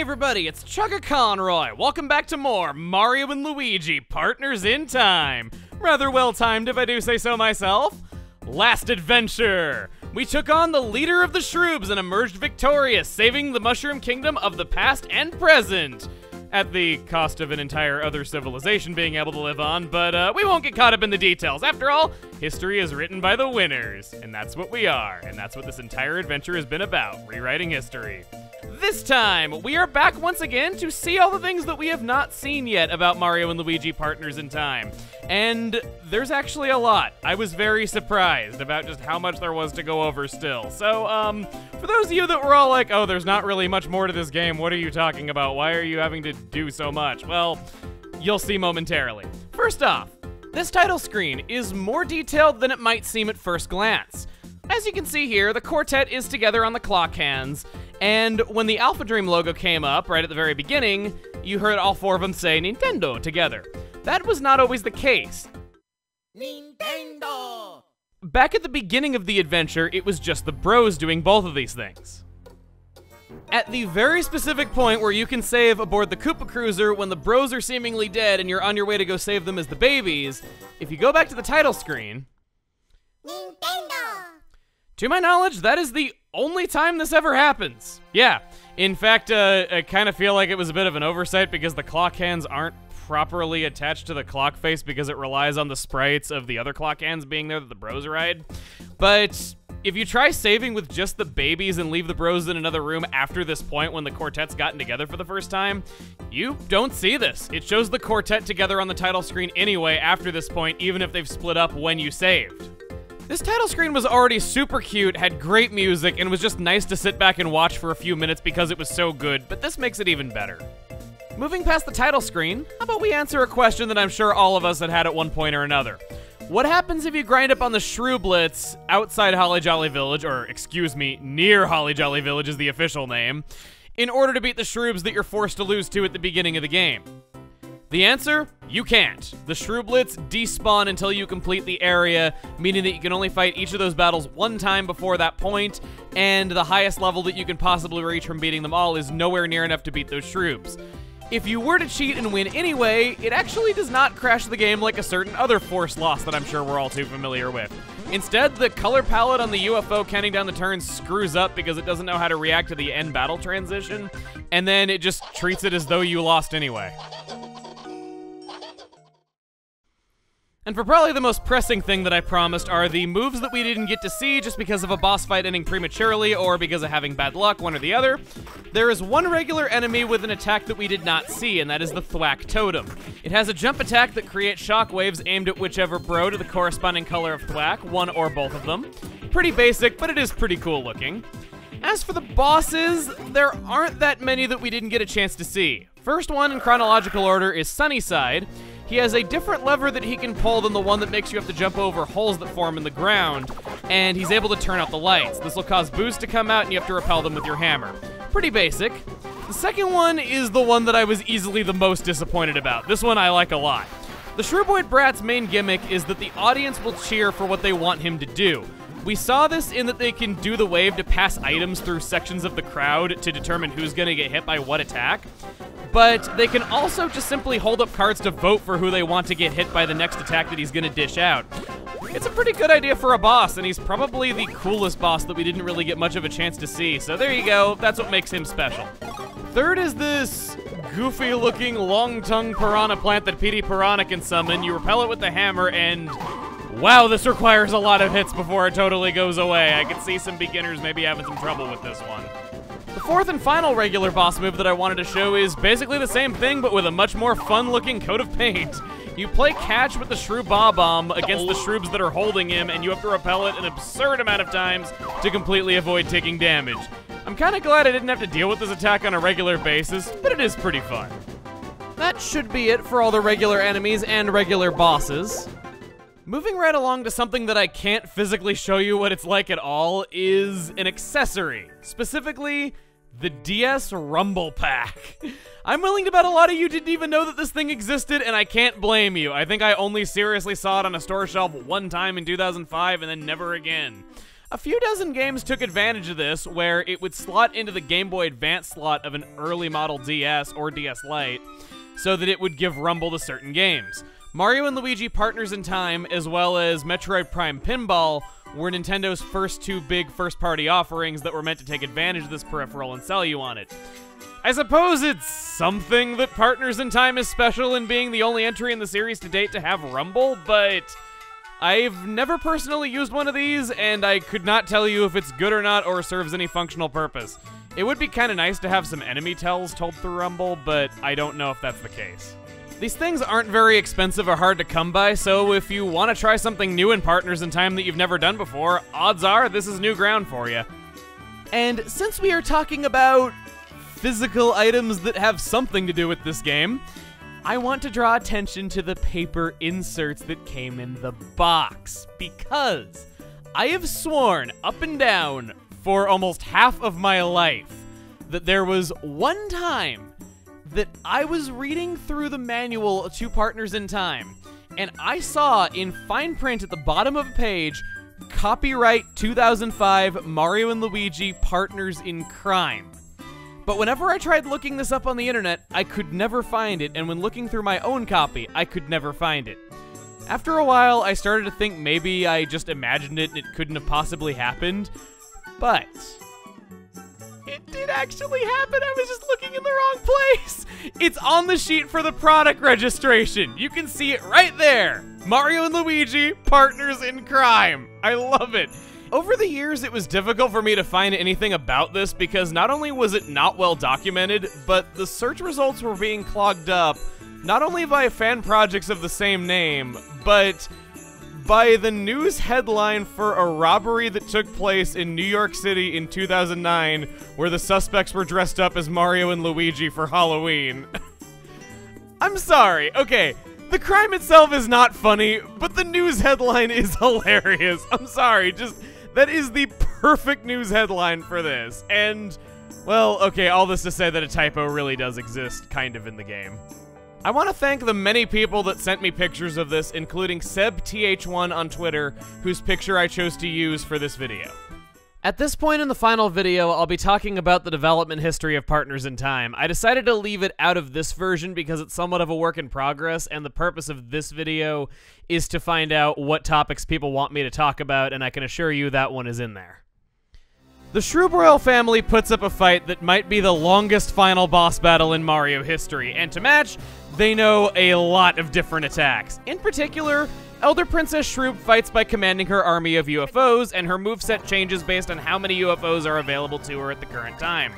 everybody, it's Chugga Conroy. Welcome back to more Mario and Luigi, Partners in Time. Rather well timed if I do say so myself. Last adventure, we took on the leader of the Shroobs and emerged victorious, saving the Mushroom Kingdom of the past and present. At the cost of an entire other civilization being able to live on, but we won't get caught up in the details. After all, history is written by the winners, and that's what we are, and that's what this entire adventure has been about, rewriting history. This time, we are back once again to see all the things that we have not seen yet about Mario and Luigi Partners in Time. And there's actually a lot. I was very surprised about just how much there was to go over still. So, for those of you that were all like, oh, there's not really much more to this game, what are you talking about? Why are you having to do so much? Well, you'll see momentarily. First off, this title screen is more detailed than it might seem at first glance. As you can see here, the quartet is together on the clock hands, and when the Alpha Dream logo came up right at the very beginning, you heard all four of them say Nintendo together. That was not always the case. Nintendo! Back at the beginning of the adventure, it was just the bros doing both of these things. At the very specific point where you can save aboard the Koopa Cruiser when the bros are seemingly dead and you're on your way to go save them as the babies, if you go back to the title screen, Nintendo! To my knowledge, that is the only time this ever happens. Yeah, in fact, I kind of feel like it was a bit of an oversight because the clock hands aren't properly attached to the clock face because it relies on the sprites of the other clock hands being there that the bros ride. But if you try saving with just the babies and leave the bros in another room after this point when the quartet's gotten together for the first time, you don't see this. It shows the quartet together on the title screen anyway after this point, even if they've split up when you saved. This title screen was already super cute, had great music, and was just nice to sit back and watch for a few minutes because it was so good, but this makes it even better. Moving past the title screen, how about we answer a question that I'm sure all of us had had at one point or another. What happens if you grind up on the Shrooblets outside Holly Jolly Village, or excuse me, near Holly Jolly Village is the official name, in order to beat the Shroobs that you're forced to lose to at the beginning of the game? The answer? You can't. The Shrooblets despawn until you complete the area, meaning that you can only fight each of those battles one time before that point, and the highest level that you can possibly reach from beating them all is nowhere near enough to beat those Shroobs. If you were to cheat and win anyway, it actually does not crash the game like a certain other force loss that I'm sure we're all too familiar with. Instead, the color palette on the UFO counting down the turns screws up because it doesn't know how to react to the end battle transition, and then it just treats it as though you lost anyway. And for probably the most pressing thing that I promised are the moves that we didn't get to see just because of a boss fight ending prematurely or because of having bad luck, one or the other. There is one regular enemy with an attack that we did not see, and that is the Thwack Totem. It has a jump attack that creates shockwaves aimed at whichever bro to the corresponding color of Thwack, one or both of them. Pretty basic, but it is pretty cool looking. As for the bosses, there aren't that many that we didn't get a chance to see. First one in chronological order is Sunnyside. He has a different lever that he can pull than the one that makes you have to jump over holes that form in the ground, and he's able to turn out the lights. This will cause boos to come out and you have to repel them with your hammer. Pretty basic. The second one is the one that I was easily the most disappointed about. This one I like a lot. The Shrooboid Brat's main gimmick is that the audience will cheer for what they want him to do. We saw this in that they can do the wave to pass items through sections of the crowd to determine who's gonna get hit by what attack. But they can also just simply hold up cards to vote for who they want to get hit by the next attack that he's gonna dish out. It's a pretty good idea for a boss, and he's probably the coolest boss that we didn't really get much of a chance to see, so there you go, that's what makes him special. Third is this goofy-looking, long-tongued piranha plant that Petey Piranha can summon. You repel it with the hammer, and wow, this requires a lot of hits before it totally goes away. I could see some beginners maybe having some trouble with this one. The fourth and final regular boss move that I wanted to show is basically the same thing, but with a much more fun-looking coat of paint. You play catch with the Shroob Bomb against the Shroobs that are holding him, and you have to repel it an absurd amount of times to completely avoid taking damage. I'm kinda glad I didn't have to deal with this attack on a regular basis, but it is pretty fun. That should be it for all the regular enemies and regular bosses. Moving right along to something that I can't physically show you what it's like at all is an accessory. Specifically, the DS Rumble Pack. I'm willing to bet a lot of you didn't even know that this thing existed, and I can't blame you. I think I only seriously saw it on a store shelf one time in 2005 and then never again. A few dozen games took advantage of this, where it would slot into the Game Boy Advance slot of an early model DS or DS Lite, so that it would give rumble to certain games. Mario & Luigi Partners in Time, as well as Metroid Prime Pinball, were Nintendo's first two big first-party offerings that were meant to take advantage of this peripheral and sell you on it. I suppose it's something that Partners in Time is special in being the only entry in the series to date to have rumble, but I've never personally used one of these, and I could not tell you if it's good or not or serves any functional purpose. It would be kind of nice to have some enemy tells told through rumble, but I don't know if that's the case. These things aren't very expensive or hard to come by, so if you want to try something new in Partners in Time that you've never done before, odds are this is new ground for you. And since we are talking about physical items that have something to do with this game, I want to draw attention to the paper inserts that came in the box, because I have sworn up and down for almost half of my life that there was one time that I was reading through the manual to Partners in Time, and I saw in fine print at the bottom of a page, copyright 2005 Mario & Luigi Partners in Crime. But whenever I tried looking this up on the internet, I could never find it, and when looking through my own copy, I could never find it. After a while, I started to think maybe I just imagined it and it couldn't have possibly happened, but it did actually happen. I was just looking in the wrong place. It's on the sheet for the product registration. You can see it right there. Mario & Luigi, Partners in Crime. I love it. Over the years, it was difficult for me to find anything about this because not only was it not well documented, but the search results were being clogged up not only by fan projects of the same name, but by the news headline for a robbery that took place in New York City in 2009, where the suspects were dressed up as Mario and Luigi for Halloween. I'm sorry, okay, the crime itself is not funny, but the news headline is hilarious. I'm sorry, just, that is the perfect news headline for this. And, well, okay, all this to say that a typo really does exist, kind of, in the game. I want to thank the many people that sent me pictures of this, including SebTH1 on Twitter, whose picture I chose to use for this video. At this point in the final video, I'll be talking about the development history of Partners in Time. I decided to leave it out of this version because it's somewhat of a work in progress, and the purpose of this video is to find out what topics people want me to talk about, and I can assure you that one is in there. The Shroob Royal family puts up a fight that might be the longest final boss battle in Mario history, and to match, they know a lot of different attacks. In particular, Elder Princess Shroob fights by commanding her army of UFOs, and her moveset changes based on how many UFOs are available to her at the current time.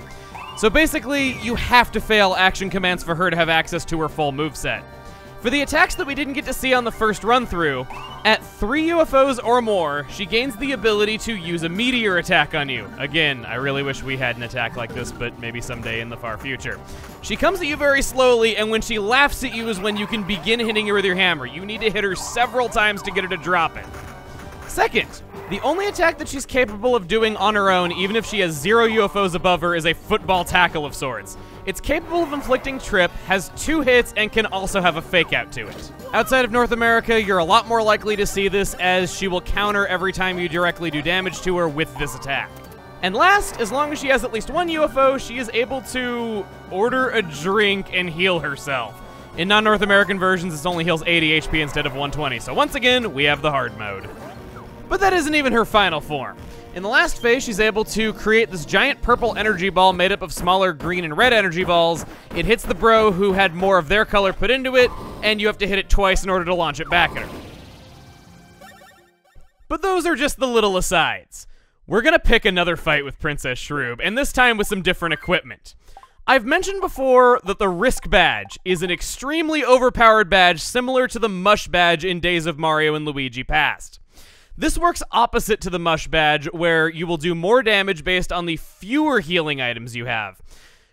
So basically, you have to fail action commands for her to have access to her full moveset. For the attacks that we didn't get to see on the first run-through, at 3 UFOs or more, she gains the ability to use a meteor attack on you. Again, I really wish we had an attack like this, but maybe someday in the far future. She comes at you very slowly, and when she laughs at you is when you can begin hitting her with your hammer. You need to hit her several times to get her to drop it. Second, the only attack that she's capable of doing on her own, even if she has 0 UFOs above her, is a football tackle of sorts. It's capable of inflicting trip, has 2 hits, and can also have a fake out to it. Outside of North America, you're a lot more likely to see this, as she will counter every time you directly do damage to her with this attack. And last, as long as she has at least 1 UFO, she is able to order a drink and heal herself. In non-North American versions, this only heals 80 HP instead of 120, so once again, we have the hard mode. But that isn't even her final form. In the last phase, she's able to create this giant purple energy ball made up of smaller green and red energy balls. It hits the bro who had more of their color put into it, and you have to hit it twice in order to launch it back at her. But those are just the little asides. We're gonna pick another fight with Princess Shroob, and this time with some different equipment. I've mentioned before that the Risk Badge is an extremely overpowered badge similar to the Mush Badge in Days of Mario and Luigi Past. This works opposite to the Mush Badge, where you will do more damage based on the fewer healing items you have.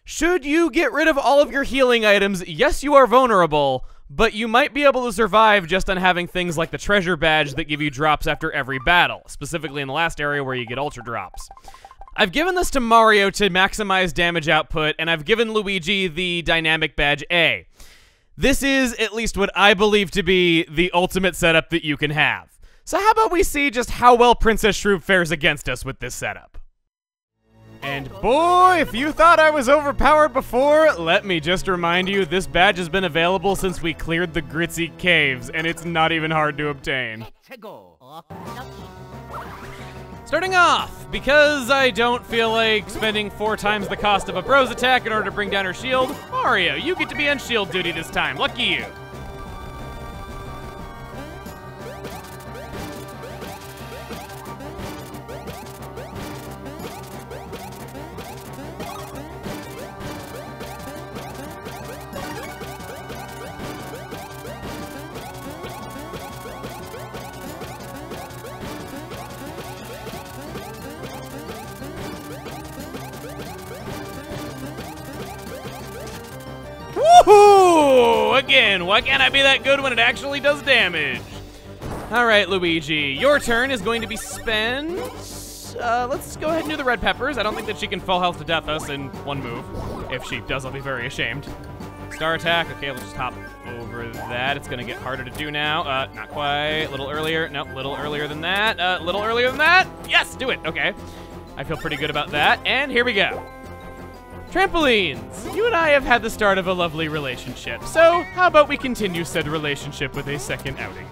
Should you get rid of all of your healing items, yes, you are vulnerable, but you might be able to survive just on having things like the Treasure Badge that give you drops after every battle, specifically in the last area where you get Ultra Drops. I've given this to Mario to maximize damage output, and I've given Luigi the Dynamic Badge A. This is, at least what I believe to be, the ultimate setup that you can have. So how about we see just how well Princess Shroop fares against us with this setup? And boy, if you thought I was overpowered before, let me just remind you, this badge has been available since we cleared the Gritzy Caves, and it's not even hard to obtain. Starting off, because I don't feel like spending 4 times the cost of a bro's attack in order to bring down her shield, Mario, you get to be on shield duty this time. Lucky you. Woohoo! Again, why can't I be that good when it actually does damage? Alright, Luigi, your turn is going to be spent. Let's go ahead and do the red peppers. I don't think that she can full health to death us in one move. If she does, I'll be very ashamed. Star attack, okay, let's just hop over that. It's gonna get harder to do now. Not quite, a little earlier. Nope, a little earlier than that. A little earlier than that. Yes, do it, okay. I feel pretty good about that, and here we go. Trampolines! You and I have had the start of a lovely relationship, so how about we continue said relationship with a second outing?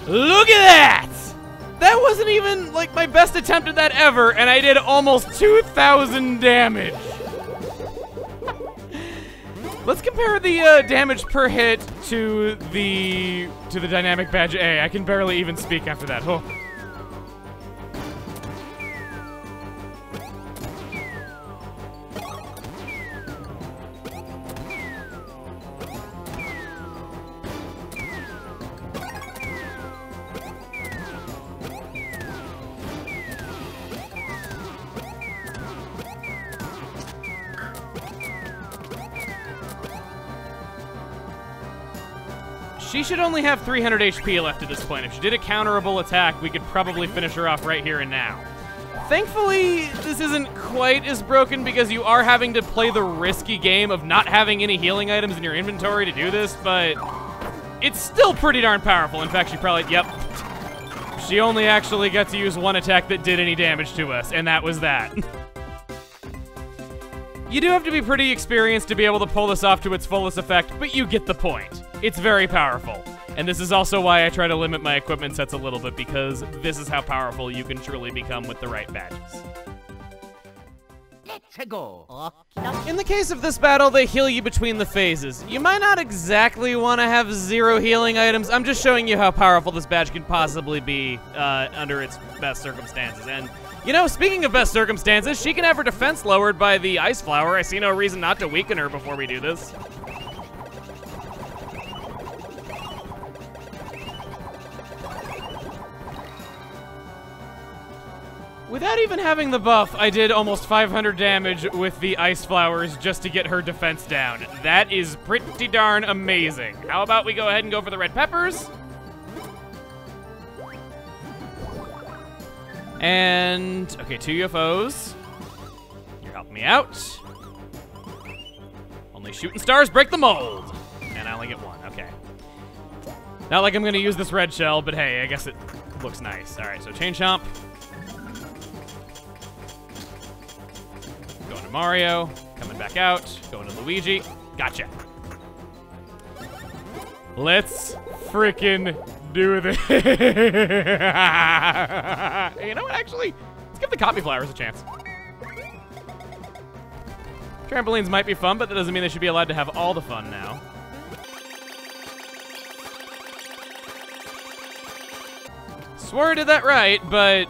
Look at that! That wasn't even, like, my best attempt at that ever, and I did almost 2,000 damage. Let's compare the damage per hit to the dynamic badge A. I can barely even speak after that. Oh. She should only have 300 HP left at this point. If she did a counterable attack, we could probably finish her off right here and now. Thankfully, this isn't quite as broken because you are having to play the risky game of not having any healing items in your inventory to do this, but it's still pretty darn powerful. In fact, she probably, yep. She only actually got to use one attack that did any damage to us, and that was that. You do have to be pretty experienced to be able to pull this off to its fullest effect, but you get the point. It's very powerful. And this is also why I try to limit my equipment sets a little bit, because this is how powerful you can truly become with the right badges. Let's go. In the case of this battle, they heal you between the phases. You might not exactly want to have 0 healing items. I'm just showing you how powerful this badge can possibly be under its best circumstances. And, you know, speaking of best circumstances, she can have her defense lowered by the Ice Flower. I see no reason not to weaken her before we do this. Without even having the buff, I did almost 500 damage with the Ice Flowers just to get her defense down. That is pretty darn amazing. How about we go ahead and go for the red peppers? And, okay, 2 UFOs. You're helping me out. Only shooting stars break the mold. And I only get 1, okay. Not like I'm gonna use this red shell, but hey, I guess it looks nice. All right, so chain chomp. Going to Mario, coming back out, going to Luigi. Gotcha. Let's freaking do this. You know what, actually, let's give the Copy Flowers a chance. Trampolines might be fun, but that doesn't mean they should be allowed to have all the fun now. Swore I did that right, but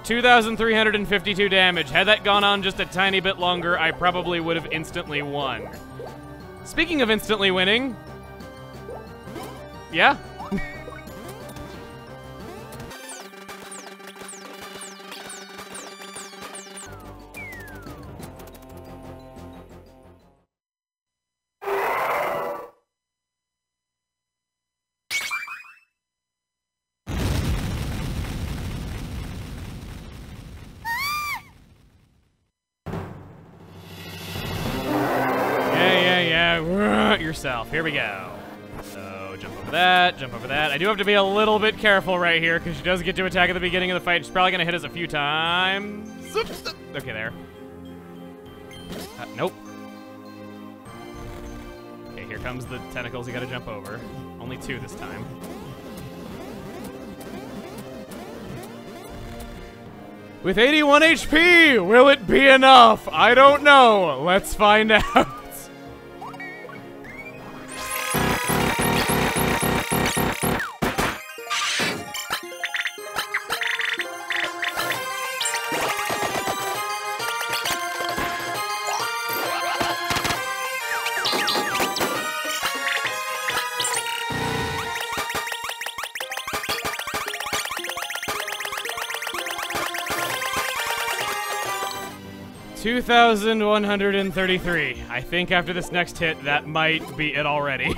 2,352 damage. Had that gone on just a tiny bit longer, I probably would have instantly won. Speaking of instantly winning, yeah. yourself. Here we go. So, jump over that, jump over that. I do have to be a little bit careful right here, because she does get to attack at the beginning of the fight. She's probably going to hit us a few times. Okay, there. Nope. Okay, here comes the tentacles you gotta jump over. Only 2 this time. With 81 HP, will it be enough? I don't know. Let's find out. 2,133. I think after this next hit, that might be it already.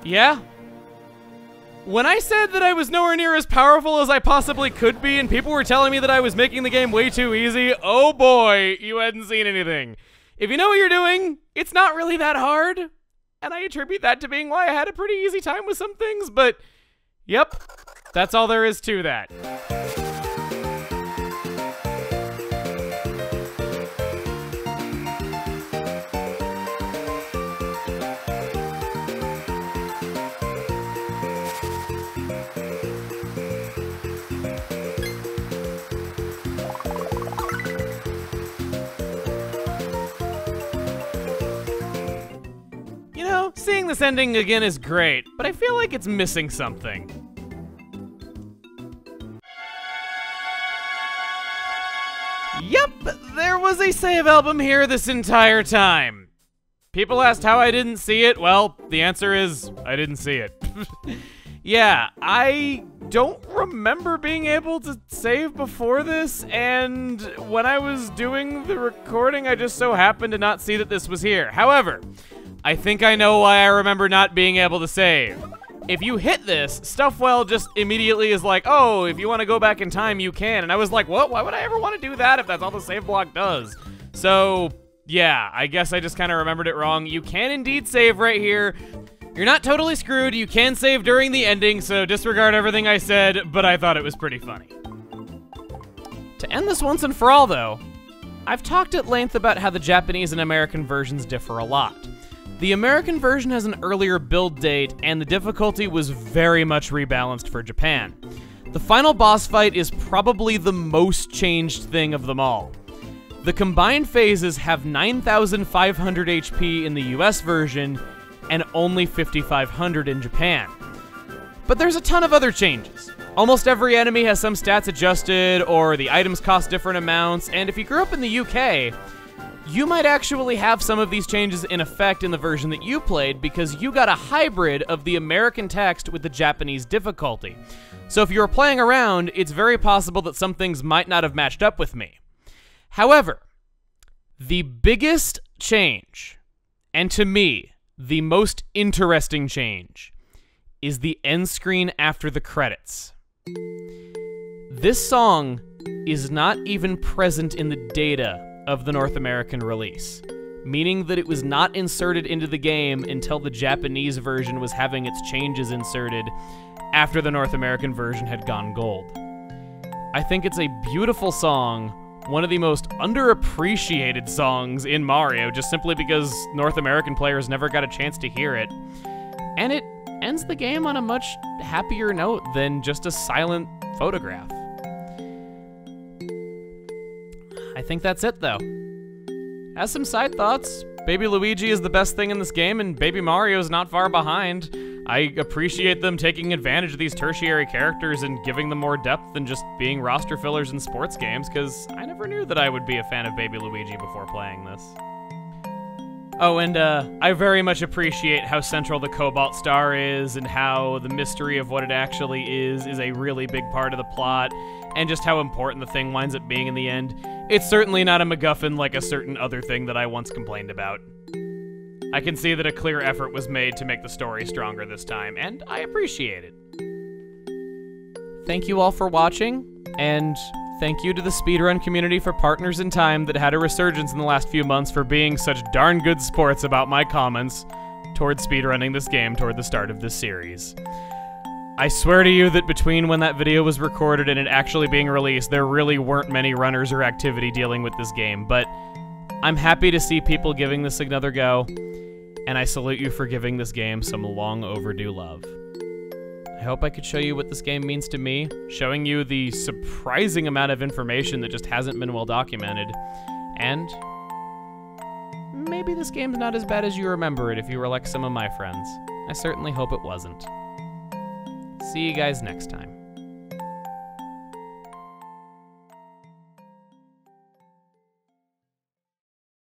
Yeah? When I said that I was nowhere near as powerful as I possibly could be and people were telling me that I was making the game way too easy, oh boy, you hadn't seen anything. If you know what you're doing, it's not really that hard. And I attribute that to being why I had a pretty easy time with some things, but yep, that's all there is to that. Seeing this ending again is great, but I feel like it's missing something. Yep, there was a save album here this entire time. People asked how I didn't see it. Well, the answer is I didn't see it. Yeah, I don't remember being able to save before this, and when I was doing the recording, I just so happened to not see that this was here. However, I think I know why I remember not being able to save. If you hit this, Stuffwell just immediately is like, oh, if you want to go back in time, you can. And I was like, what? Why would I ever want to do that if that's all the save block does? So, yeah, I guess I just kind of remembered it wrong. You can indeed save right here. You're not totally screwed. You can save during the ending, so disregard everything I said, but I thought it was pretty funny. To end this once and for all, though, I've talked at length about how the Japanese and American versions differ a lot. The American version has an earlier build date, and the difficulty was very much rebalanced for Japan. The final boss fight is probably the most changed thing of them all. The combined phases have 9,500 HP in the US version, and only 5,500 in Japan. But there's a ton of other changes. Almost every enemy has some stats adjusted, or the items cost different amounts, and if you grew up in the UK, you might actually have some of these changes in effect in the version that you played because you got a hybrid of the American text with the Japanese difficulty. So if you were playing around, it's very possible that some things might not have matched up with me. However, the biggest change, and to me, the most interesting change, is the end screen after the credits. This song is not even present in the data of the North American release, meaning that it was not inserted into the game until the Japanese version was having its changes inserted after the North American version had gone gold. I think it's a beautiful song, one of the most underappreciated songs in Mario, just simply because North American players never got a chance to hear it. And it ends the game on a much happier note than just a silent photograph. I think that's it, though. As some side thoughts, Baby Luigi is the best thing in this game, and Baby Mario's not far behind. I appreciate them taking advantage of these tertiary characters and giving them more depth than just being roster fillers in sports games, because I never knew that I would be a fan of Baby Luigi before playing this. Oh, and I very much appreciate how central the Cobalt Star is, and how the mystery of what it actually is a really big part of the plot, and just how important the thing winds up being in the end. It's certainly not a MacGuffin like a certain other thing that I once complained about. I can see that a clear effort was made to make the story stronger this time, and I appreciate it. Thank you all for watching, and thank you to the speedrun community for Partners in Time that had a resurgence in the last few months for being such darn good sports about my comments towards speedrunning this game toward the start of this series. I swear to you that between when that video was recorded and it actually being released, there really weren't many runners or activity dealing with this game, but I'm happy to see people giving this another go, and I salute you for giving this game some long overdue love. I hope I could show you what this game means to me, showing you the surprising amount of information that just hasn't been well documented, and maybe this game's not as bad as you remember it if you were like some of my friends. I certainly hope it wasn't. See you guys next time.